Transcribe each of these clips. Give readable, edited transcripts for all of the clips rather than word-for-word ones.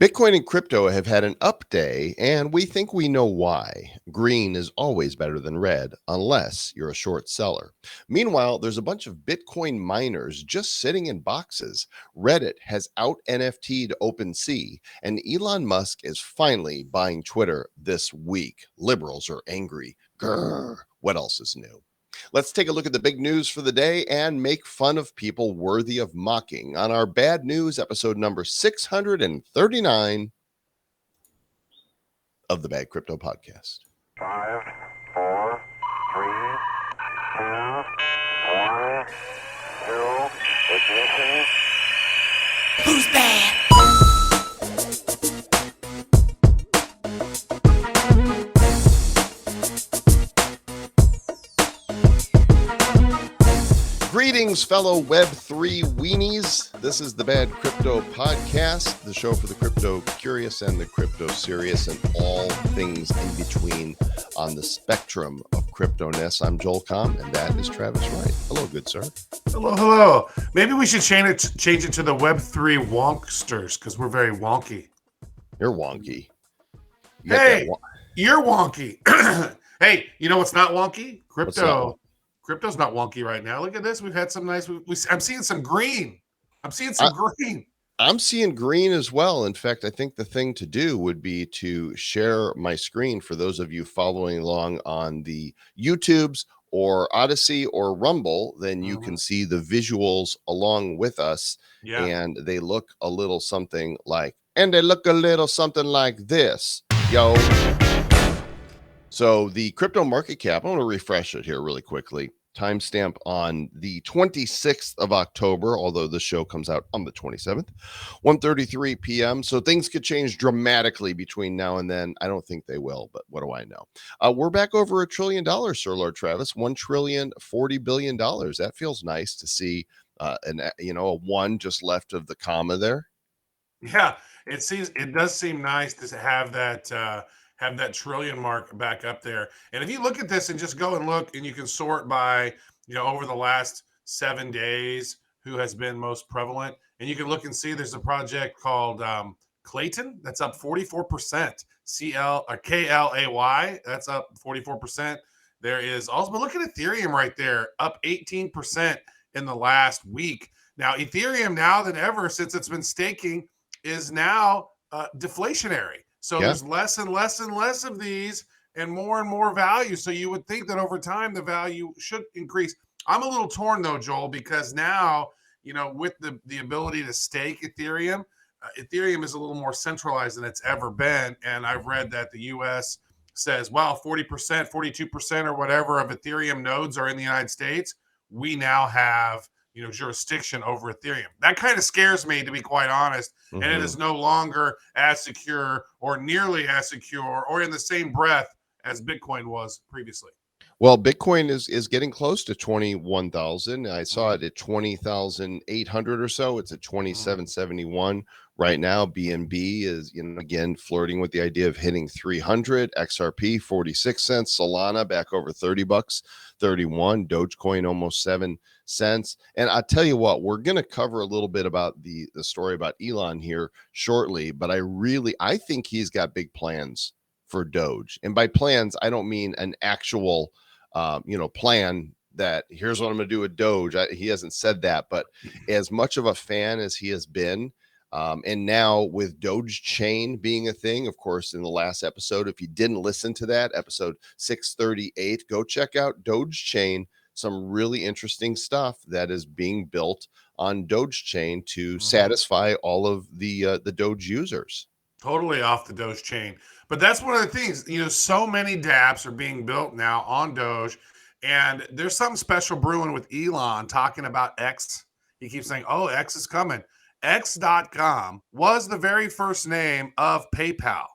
Bitcoin and crypto have had an up day, and we think we know why. Green is always better than red, unless you're a short seller. Meanwhile, there's a bunch of Bitcoin miners just sitting in boxes. Reddit has out-NFT'd OpenSea, and Elon Musk is finally buying Twitter this week. Liberals are angry. Grr. What else is new? Let's take a look at the big news for the day and make fun of people worthy of mocking on our bad news episode number 639 of the Bad Crypto Podcast. 5, 4, 3, 2, 1, 0, ignition. Who's bad? Greetings, fellow Web3 weenies. This is the Bad Crypto Podcast, the show for the crypto curious and the crypto serious and all things in between on the spectrum of crypto-ness. I'm Joel Comm, and that is Travis Wright. Hello, good sir. Hello. Maybe we should change it to the Web3 wonksters because we're very wonky. You're wonky. Hey, you're wonky. Hey, you know what's not wonky? Crypto. Crypto's not wonky right now. Look at this. We've had some nice. I'm seeing some green. I'm seeing green as well. In fact, I think the thing to do would be to share my screen for those of you following along on the YouTubes or Odyssey or Rumble. Then you can see the visuals along with us. Yeah. And they look a little something like this. Yo. So the crypto market cap, I want to refresh it here really quickly. Timestamp on the 26th of October, although the show comes out on the 27th, 1:33 p.m. So things could change dramatically between now and then. I don't think they will, but what do I know? We're back over $1 trillion, Sir Lord Travis, $1,040 billion. That feels nice to see, a one just left of the comma there. Yeah, it does seem nice to have that trillion mark back up there. And if you look at this and just go and look, and you can sort by, over the last 7 days, who has been most prevalent. And you can look and see there's a project called Clayton that's up 44%. KLAY, that's up 44%. There is also, but look at Ethereum right there, up 18% in the last week. Now, Ethereum, now than ever, since it's been staking, is now deflationary. So there's less and less and less of these and more value. So you would think that over time, the value should increase. I'm a little torn though, Joel, because now, with the ability to stake Ethereum, Ethereum is a little more centralized than it's ever been. And I've read that the US says, well, 40%, 42% or whatever of Ethereum nodes are in the United States. We now have jurisdiction over Ethereum. That kind of scares me, to be quite honest. And it is no longer as secure or nearly as secure or in the same breath as Bitcoin was previously. Well, Bitcoin is getting close to 21,000. I saw it at 20,800 or so. It's at 2771 right now. BNB is, again, flirting with the idea of hitting 300. XRP 46 cents. Solana back over $30, 31. Dogecoin almost 7 cents. And I'll tell you what, we're going to cover a little bit about the story about Elon here shortly, but I think he's got big plans for Doge. And by plans, I don't mean an actual plan that here's what I'm going to do with Doge. He hasn't said that, but as much of a fan as he has been, and now with Dogechain being a thing, of course, in the last episode, if you didn't listen to that, episode 638, go check out Dogechain. Some really interesting stuff that is being built on Dogechain to satisfy all of the Doge users. Totally off the Doge chain. But that's one of the things, so many dApps are being built now on Doge, and there's something special brewing with Elon talking about X. He keeps saying, oh, X is coming. X.com was the very first name of PayPal,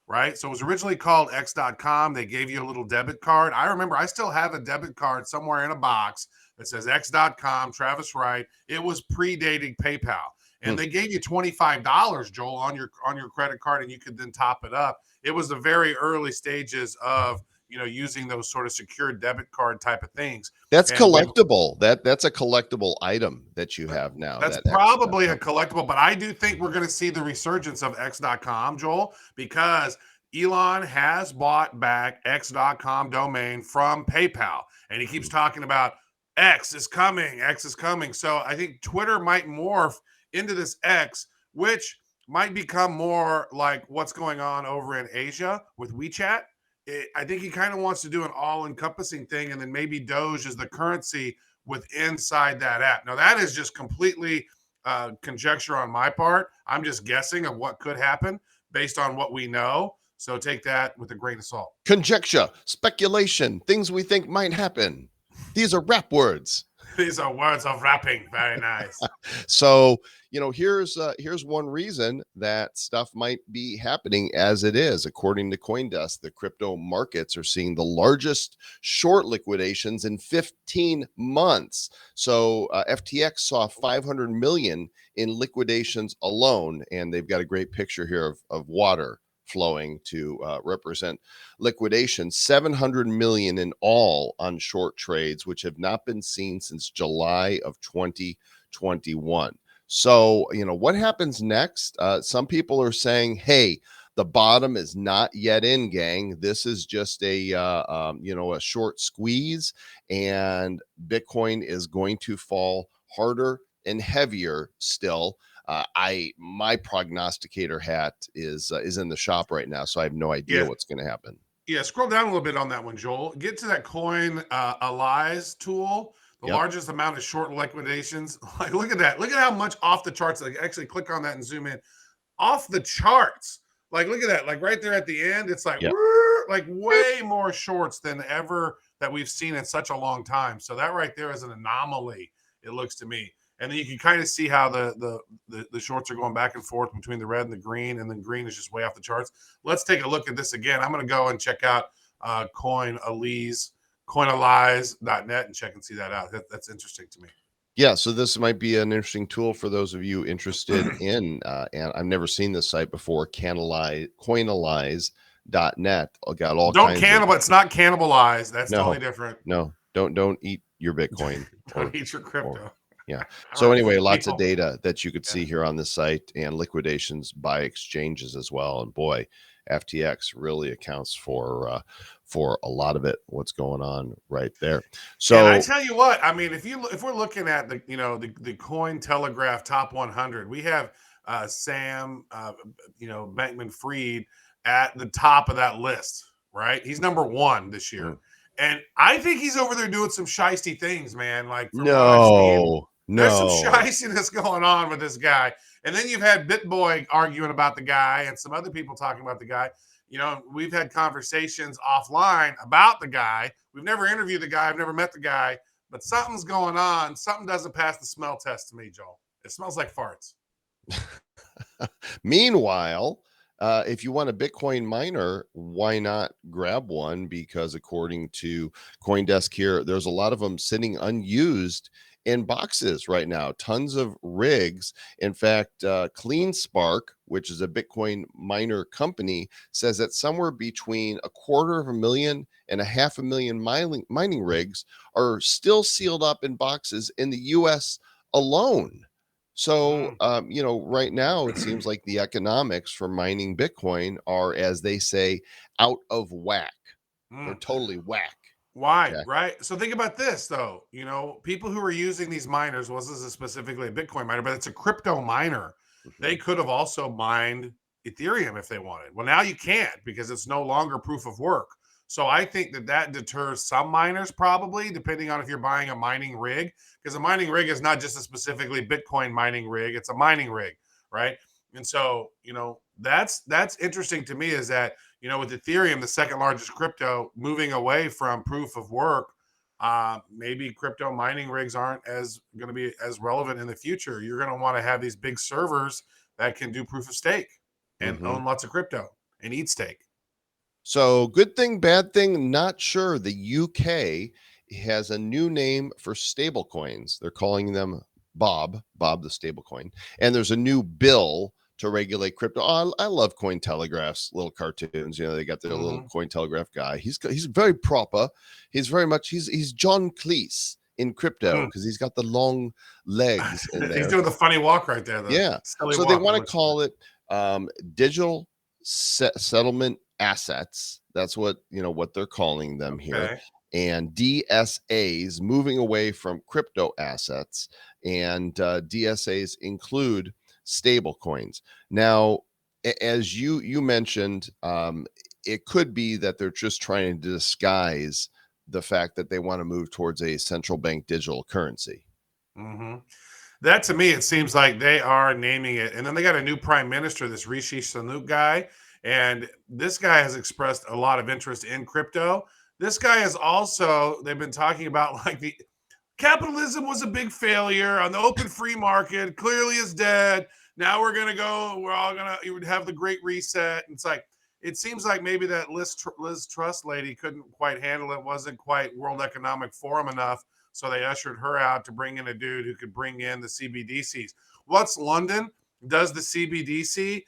right? So it was originally called X.com. They gave you a little debit card. I remember I still have a debit card somewhere in a box that says X.com, Travis Wright. It was predating PayPal. And they gave you $25, Joel, on your credit card, and you could then top it up. It was the very early stages of, using those sort of secure debit card type of things. That's And when collectible. That's a collectible item that you have now. That's That probably a X. collectible, but I do think we're going to see the resurgence of X.com, Joel, because Elon has bought back X.com domain from PayPal, and he keeps talking about X is coming, X is coming. So I think Twitter might morph into this X, which might become more like what's going on over in Asia with WeChat. I think he kind of wants to do an all-encompassing thing, and then maybe Doge is the currency with inside that app. Now, that is just completely conjecture on my part. I'm just guessing of what could happen based on what we know. So take that with a grain of salt. Conjecture, speculation, things we think might happen. These are rap words. These are words of rapping. Very nice. So, here's one reason that stuff might be happening as it is. According to CoinDesk, the crypto markets are seeing the largest short liquidations in 15 months. So FTX saw 500 million in liquidations alone, and they've got a great picture here of water flowing to represent liquidation. 700 million in all on short trades, which have not been seen since July of 2021. So, what happens next? Some people are saying, hey, the bottom is not yet in, gang. This is just a short squeeze, and Bitcoin is going to fall harder and heavier still. My prognosticator hat is in the shop right now, so I have no idea what's going to happen. Yeah, scroll down a little bit on that one, Joel. Get to that coin Allies tool. The largest amount of short liquidations. Like, look at that. Look at how much off the charts. Like, actually click on that and zoom in. Off the charts. Like, look at that. Like right there at the end, it's like, like way more shorts than ever that we've seen in such a long time. So that right there is an anomaly, it looks to me. And then you can kind of see how the shorts are going back and forth between the red and the green, and then green is just way off the charts. Let's take a look at this again. I'm going to go and check out coinallies.net and check and see that out. That's interesting to me. Yeah, so this might be an interesting tool for those of you interested in, and I've never seen this site before, coinallies.net. Got all Don't kinds cannibal. It's not cannibalize. That's totally different. No, don't eat your Bitcoin. Don't eat your crypto. Yeah. So anyway, lots of data that you could see here on this site, and liquidations by exchanges as well. And boy, FTX really accounts for a lot of it. What's going on right there? So and I tell you what, I mean, if we're looking at the Coin Telegraph Top 100, we have Sam Bankman-Fried at the top of that list, right? He's number 1 this year. And I think he's over there doing some shisty things, man. Like, from what I've seen, there's some shystiness going on with this guy. And then you've had BitBoy arguing about the guy and some other people talking about the guy. We've had conversations offline about the guy. We've never interviewed the guy. I've never met the guy. But something's going on. Something doesn't pass the smell test to me, Joel. It smells like farts. Meanwhile, if you want a Bitcoin miner, why not grab one? Because according to CoinDesk here, there's a lot of them sitting unused in boxes right now. Tons of rigs. In fact, CleanSpark, which is a Bitcoin miner company, says that somewhere between 250,000 and 500,000 mining rigs are still sealed up in boxes in the US alone. So, right now it seems like the economics for mining Bitcoin are, as they say, out of whack. They're totally whack. Why? Okay. Right. So think about this, though. People who are using these miners, this is specifically a Bitcoin miner, but it's a crypto miner. They could have also mined Ethereum if they wanted. Well, now you can't because it's no longer proof of work. So I think that deters some miners, probably, depending on if you're buying a mining rig, because a mining rig is not just a specifically Bitcoin mining rig. It's a mining rig, right? And so, that's interesting to me, is that, with Ethereum, the second largest crypto, moving away from proof of work, maybe crypto mining rigs aren't going to be as relevant in the future. You're going to want to have these big servers that can do proof of stake and own lots of crypto and eat steak. So good thing, bad thing, not sure. The UK has a new name for stable coins. They're calling them Bob the stablecoin. And there's a new bill to regulate crypto. Oh, I love Cointelegraph's little cartoons. You know, they got their little Cointelegraph guy. He's very proper. He's very much he's John Cleese in crypto because he's got the long legs in there. He's doing the funny walk right there. Yeah. So they want to call it digital settlement assets. That's what what they're calling them here. And DSAs, moving away from crypto assets, and DSAs include stable coins. Now, as you mentioned, it could be that they're just trying to disguise the fact that they want to move towards a central bank digital currency. That, to me, it seems like they are naming it. And then they got a new prime minister, this Rishi Sunak guy. And this guy has expressed a lot of interest in crypto. This guy is also, they've been talking about like the capitalism was a big failure on the open free market, clearly is dead. Now we're going to go, we're all going to have the great reset. And it's like, it seems like maybe that Liz Truss lady couldn't quite handle it, wasn't quite World Economic Forum enough. So they ushered her out to bring in a dude who could bring in the CBDCs. What's London does the CBDC?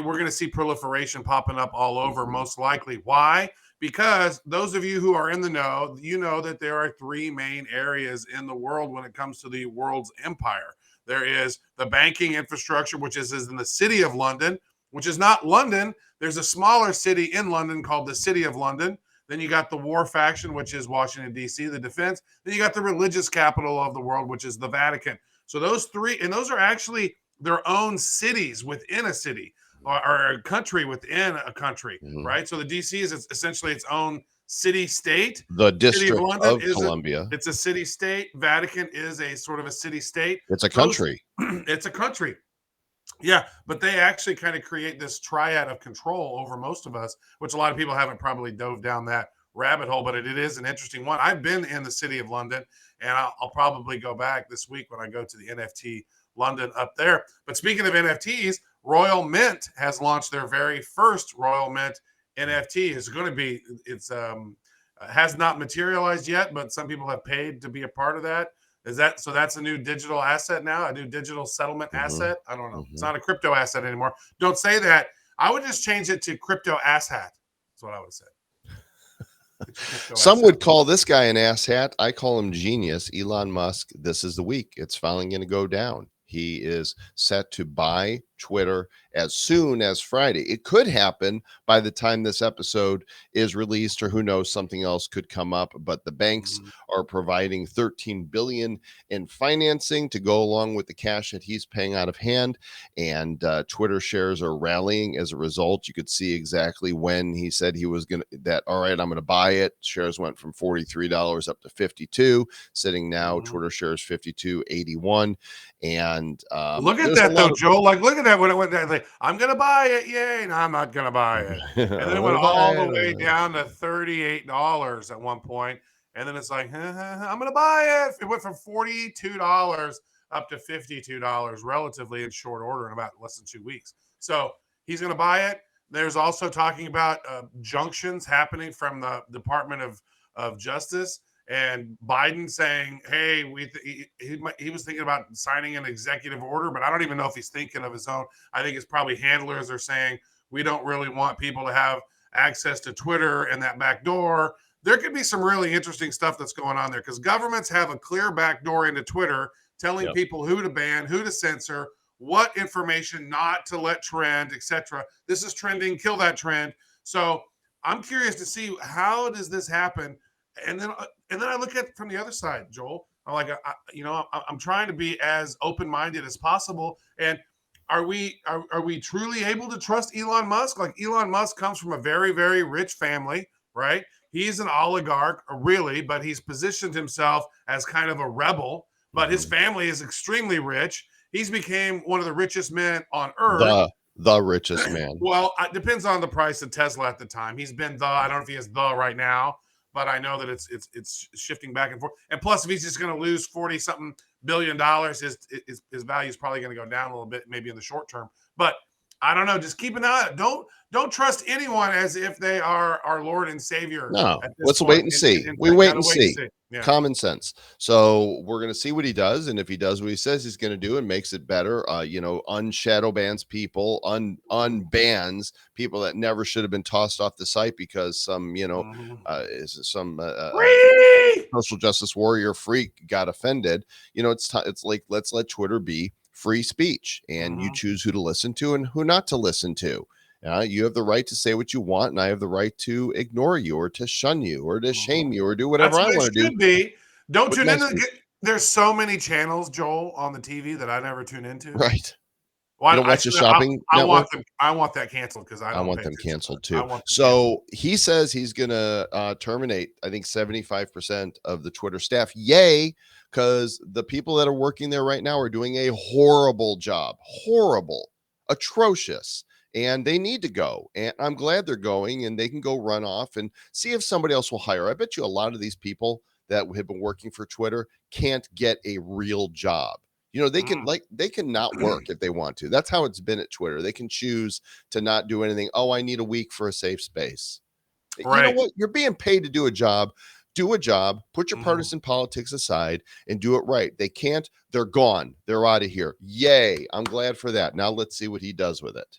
We're going to see proliferation popping up all over, most likely. Why? Because those of you who are in the know, you know that there are three main areas in the world when it comes to the world's empire. There is the banking infrastructure, which is in the city of London, which is not London. There's a smaller city in London called the City of London. Then you got the war faction, which is Washington, D.C., the defense. Then you got the religious capital of the world, which is the Vatican. So those three, and those are actually their own cities within a city, or a country within a country, right? So the D.C. is essentially its own city-state. The District of London of Columbia. It's a city-state. Vatican is a sort of a city-state. It's a country. It's a country. Yeah, but they actually kind of create this triad of control over most of us, which a lot of people haven't probably dove down that rabbit hole, but it is an interesting one. I've been in the city of London, and I'll probably go back this week when I go to the NFT London up there. But speaking of NFTs, Royal Mint has launched their very first Royal Mint NFT. It's going to be, has not materialized yet, but some people have paid to be a part of that. So that's a new digital asset now, a new digital settlement asset. I don't know. It's not a crypto asset anymore. Don't say that. I would just change it to crypto asshat. That's what I would say. Some would call this guy an asshat. I call him genius. Elon Musk, this is the week. It's finally going to go down. He is set to buy Twitter as soon as Friday. It could happen by the time this episode is released, or who knows, something else could come up. But the banks are providing $13 billion in financing to go along with the cash that he's paying out of hand. And Twitter shares are rallying as a result. You could see exactly when he said he was going to, all right, I'm going to buy it. Shares went from $43 up to $52, sitting now Twitter shares $52.81. And look at that though, Joel. Like, look at that when it went down. Like, I'm gonna buy it, yay! No, I'm not gonna buy it. And then it went all the way down to $38 at one point, and then it's like, I'm gonna buy it. It went from $42 up to $52 relatively in short order in about less than 2 weeks. So he's gonna buy it. There's also talking about junctions happening from the Department of Justice. And Biden saying, hey, he was thinking about signing an executive order, but I don't even know if he's thinking of his own. I think it's probably handlers are saying, we don't really want people to have access to Twitter and that back door. There could be some really interesting stuff that's going on there because governments have a clear back door into Twitter telling people who to ban, who to censor, what information not to let trend, etc. This is trending, kill that trend. So I'm curious to see, how does this happen? And then I look at it from the other side, Joel. I'm like, I'm trying to be as open-minded as possible. And are we truly able to trust Elon Musk? Like, Elon Musk comes from a very, very rich family, right? He's an oligarch, really, but he's positioned himself as kind of a rebel. But his family is extremely rich. He's became one of the richest men on earth. The richest man. Well, it depends on the price of Tesla at the time. He's been I don't know if he is right now. But I know that it's shifting back and forth. And plus, if he's just going to lose $40-something billion, his value is probably going to go down a little bit, maybe in the short term. But I don't know. Just keep an eye. Don't trust anyone as if they are our Lord and Savior. No, let's wait and see. We wait and see. Yeah. Common sense. So we're going to see what he does, and if he does what he says he's going to do and makes it better, unshadow bans people, unbans people that never should have been tossed off the site because some Free! social justice warrior freak got offended. It's like, let's let Twitter be free speech, and you choose who to listen to and who not to listen to. You have the right to say what you want, and I have the right to ignore you or to shun you or to shame you or do whatever That's I what want it to do should be. Don't with tune my into. speech. There's so many channels, Joel, on the TV that I never tune into. Right. Well, You don't watch the shopping I want network? them. I want that canceled because I I don't want pay them attention. canceled I too. want them canceled. So he says he's going to terminate, I think, 75% of the Twitter staff. Yay, because the people that are working there right now are doing a horrible job. Horrible. Atrocious. And they need to go. And I'm glad they're going, and they can go run off and see if somebody else will hire. I bet you a lot of these people that have been working for Twitter can't get a real job. They can not work if they want to. That's how it's been at Twitter. They can choose to not do anything. Oh, I need a week for a safe space. You know Right. what? You're being paid to do a job. Do a job, put your partisan politics aside and do it right. They can't, they're gone. They're out of here. Yay. I'm glad for that. Now let's see what he does with it.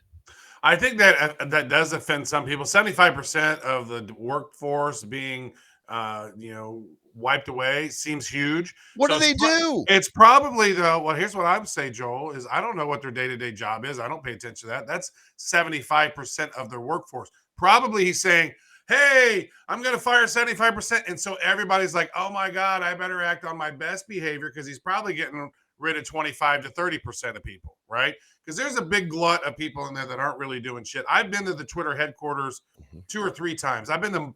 I think that does offend some people. 75% of the workforce being, wiped away seems huge. What So do they do? it's probably though. Well, here's what I would say, Joel, is I don't know what their day-to-day job is. I don't pay attention to that. That's 75% of their workforce. Probably he's saying, hey, I'm going to fire 75%. And so everybody's like, oh my God, I better act on my best behavior because he's probably getting rid of 25 to 30% of people, right? Because there's a big glut of people in there that aren't really doing shit. I've been to the Twitter headquarters 2 or 3 times. I've been to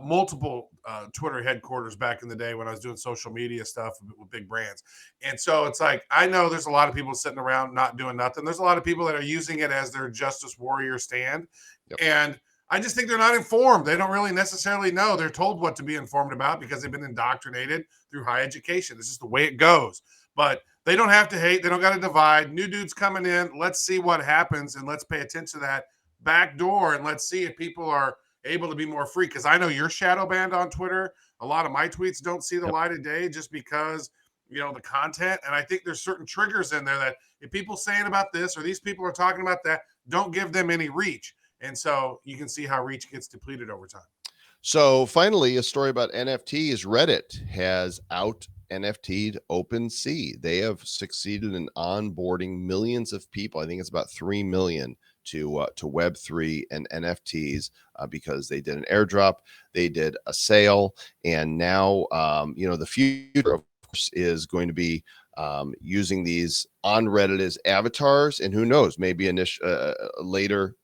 multiple Twitter headquarters back in the day when I was doing social media stuff with big brands. And so it's like, I know there's a lot of people sitting around not doing nothing. There's a lot of people that are using it as their justice warrior stand. Yep. And I just think they're not informed. They don't really necessarily know. They're told what to be informed about because they've been indoctrinated through high education. It's just the way it goes. But they don't have to hate. They don't got to divide. New dudes coming in. Let's see what happens, and let's pay attention to that back door, and let's see if people are able to be more free. Because I know you're shadow banned on Twitter. A lot of my tweets don't see the light of day just because, the content. And I think there's certain triggers in there that if people saying about this or these people are talking about that, don't give them any reach. And so you can see how reach gets depleted over time. So finally, a story about NFTs. Reddit has Out-NFT'd OpenSea. They have succeeded in onboarding millions of people. I think it's about 3 million to Web3 and NFTs because they did an airdrop, they did a sale, and now the future, of course, is going to be using these on Reddit as avatars, and who knows, maybe later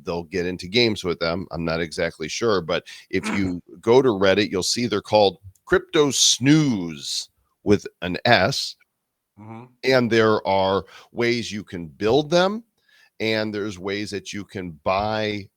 they'll get into games with them. I'm not exactly sure, but if you go to Reddit, you'll see they're called Crypto Snooze with an S, and there are ways you can build them. And there's ways that you can buy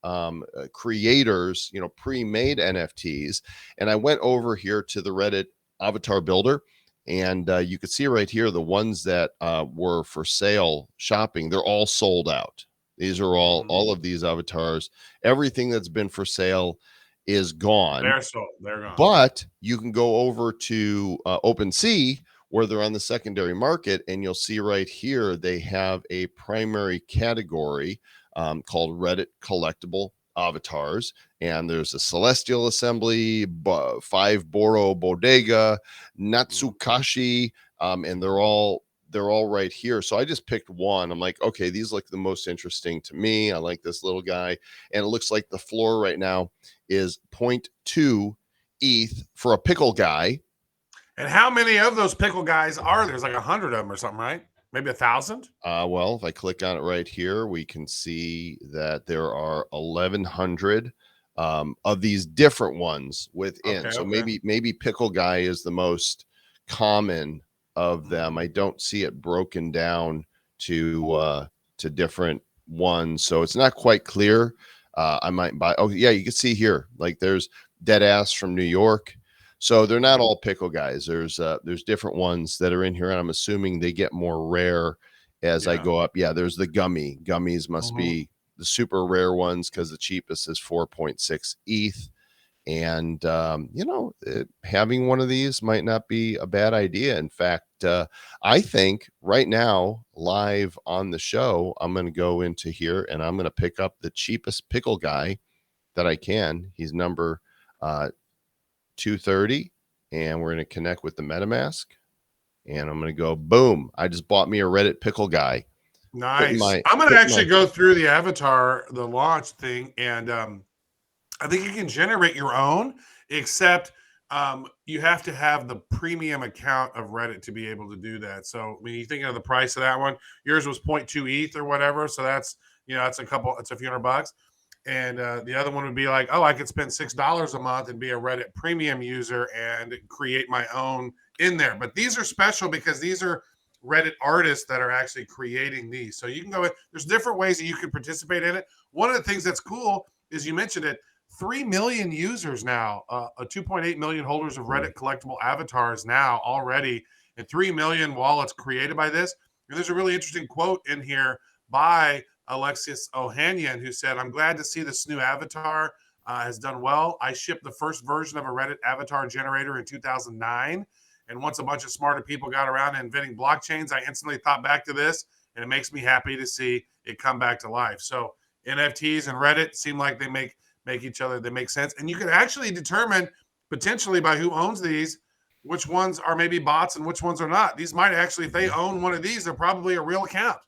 creators, pre-made NFTs. And I went over here to the Reddit avatar builder, and you could see right here the ones that were for sale shopping. They're all sold out. These are all of these avatars. Everything that's been for sale is gone. They're sold. They're gone. But you can go over to OpenSea, where they're on the secondary market, and you'll see right here they have a primary category called Reddit collectible avatars, and there's a Celestial Assembly, 5 Boro Bodega, Natsukashi, and they're all right here. So I just picked one. I'm like, okay, these look the most interesting to me. I like this little guy, and it looks like the floor right now is 0.2 ETH for a pickle guy. And how many of those pickle guys are there? There's like 100 of them or something, right? Maybe 1,000? Well, if I click on it right here, we can see that there are 1,100 of these different ones within. So maybe pickle guy is the most common of them. I don't see it broken down to different ones, so it's not quite clear. I might buy. Oh yeah, you can see here, like there's Deadass from New York. So they're not all pickle guys. There's different ones that are in here, and I'm assuming they get more rare as I go up. Yeah, there's the gummies must be the super rare ones because the cheapest is 4.6 ETH. And, having one of these might not be a bad idea. In fact, I think right now, live on the show, I'm going to go into here and I'm going to pick up the cheapest pickle guy that I can. He's number 230, and we're going to connect with the MetaMask. And I'm going to go, boom. I just bought me a Reddit pickle guy. Nice. I'm going to actually go through the avatar, the launch thing, and I think you can generate your own, except you have to have the premium account of Reddit to be able to do that. So when you think of the price of that one, yours was 0.2 ETH or whatever. So that's, it's a few $100. And the other one would be like, I could spend $6 a month and be a Reddit premium user and create my own in there. But these are special because these are Reddit artists that are actually creating these. So you can go in, there's different ways that you can participate in it. One of the things that's cool is, you mentioned it, 3 million users now, 2.8 million holders of Reddit collectible avatars now already, and 3 million wallets created by this. And there's a really interesting quote in here by Alexis Ohanian, who said, "I'm glad to see this new avatar has done well. I shipped the first version of a Reddit avatar generator in 2009. And once a bunch of smarter people got around to inventing blockchains, I instantly thought back to this, and it makes me happy to see it come back to life." So NFTs and Reddit seem like they make each other, they make sense. And you can actually determine potentially by who owns these, which ones are maybe bots and which ones are not. These might actually, if they own one of these, they're probably a real account.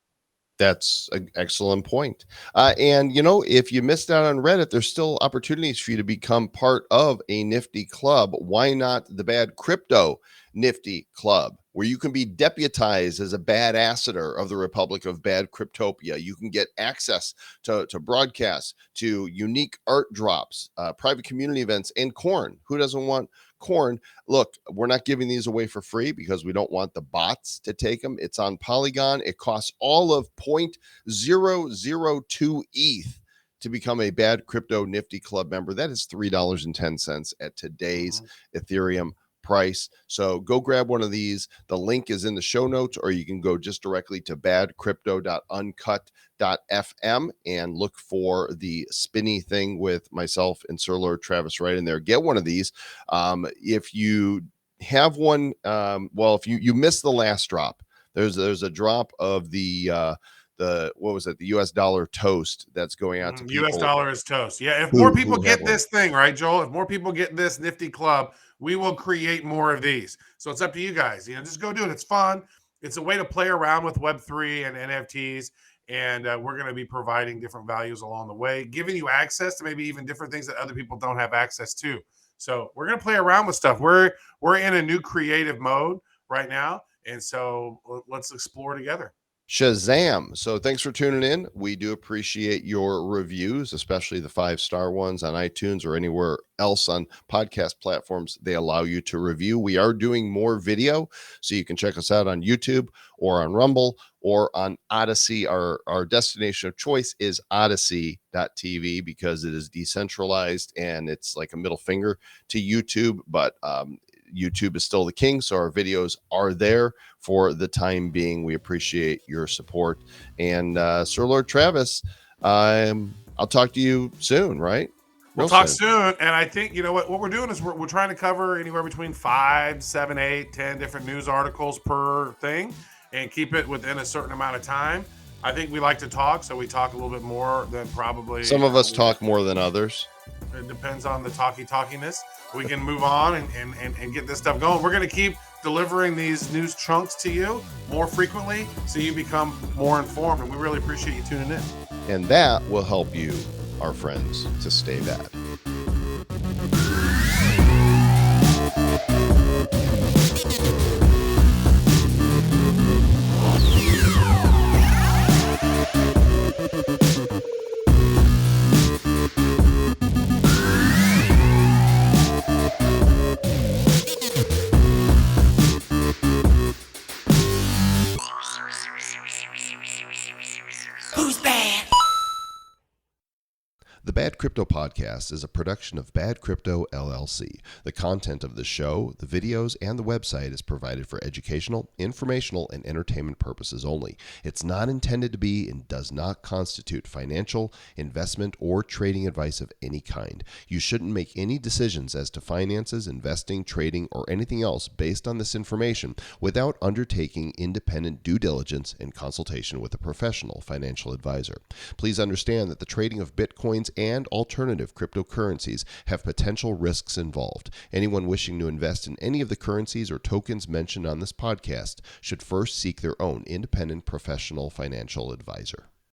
That's an excellent point. And, if you missed out on Reddit, there's still opportunities for you to become part of a Nifty Club. Why not the Bad Crypto Nifty Club, where you can be deputized as a badasseter of the Republic of Bad Cryptopia? You can get access to broadcasts, to unique art drops, private community events, and corn. Who doesn't want corn? Look, we're not giving these away for free because we don't want the bots to take them. It's on Polygon. It costs all of 0.002 ETH to become a Bad Crypto Nifty Club member. That is $3.10 at today's Ethereum price. So go grab one of these. The link is in the show notes, or you can go just directly to badcrypto.uncut.fm and look for the spinny thing with myself and Sir Lord Travis Wright in there. Get one of these. If you have one, if you missed the last drop, there's a drop of the what was it? The US dollar toast that's going out to people. US dollar is toast. Yeah. If more people get this thing, right, Joel? If more people get this Nifty Club, we will create more of these. So it's up to you guys. Just go do it. It's fun. It's a way to play around with Web3 and NFTs. And we're going to be providing different values along the way, giving you access to maybe even different things that other people don't have access to. So we're going to play around with stuff. We're in a new creative mode right now. And so let's explore together. Shazam. So thanks for tuning in. We do appreciate your reviews, especially the 5-star ones on iTunes or anywhere else on podcast platforms they allow you to review. We are doing more video, so you can check us out on YouTube or on Rumble or on Odyssey. Our destination of choice is odyssey.tv because it is decentralized and it's like a middle finger to YouTube, but YouTube is still the king, so our videos are there for the time being. We appreciate your support. And Sir Lord Travis, I'll talk to you soon, right? We'll talk soon. And I think, what we're doing is we're trying to cover anywhere between 5, 7, 8, 10 different news articles per thing and keep it within a certain amount of time. I think we like to talk, so we talk a little bit more than probably. Some of us talk more than others. It depends on the talkiness. We can move on and get this stuff going. We're going to keep delivering these news chunks to you more frequently so you become more informed. And we really appreciate you tuning in. And that will help you, our friends, to stay bad. The Bad Crypto Podcast is a production of Bad Crypto LLC. The content of the show, the videos, and the website is provided for educational, informational, and entertainment purposes only. It's not intended to be and does not constitute financial, investment, or trading advice of any kind. You shouldn't make any decisions as to finances, investing, trading, or anything else based on this information without undertaking independent due diligence and consultation with a professional financial advisor. Please understand that the trading of Bitcoins and alternative cryptocurrencies have potential risks involved. Anyone wishing to invest in any of the currencies or tokens mentioned on this podcast should first seek their own independent professional financial advisor.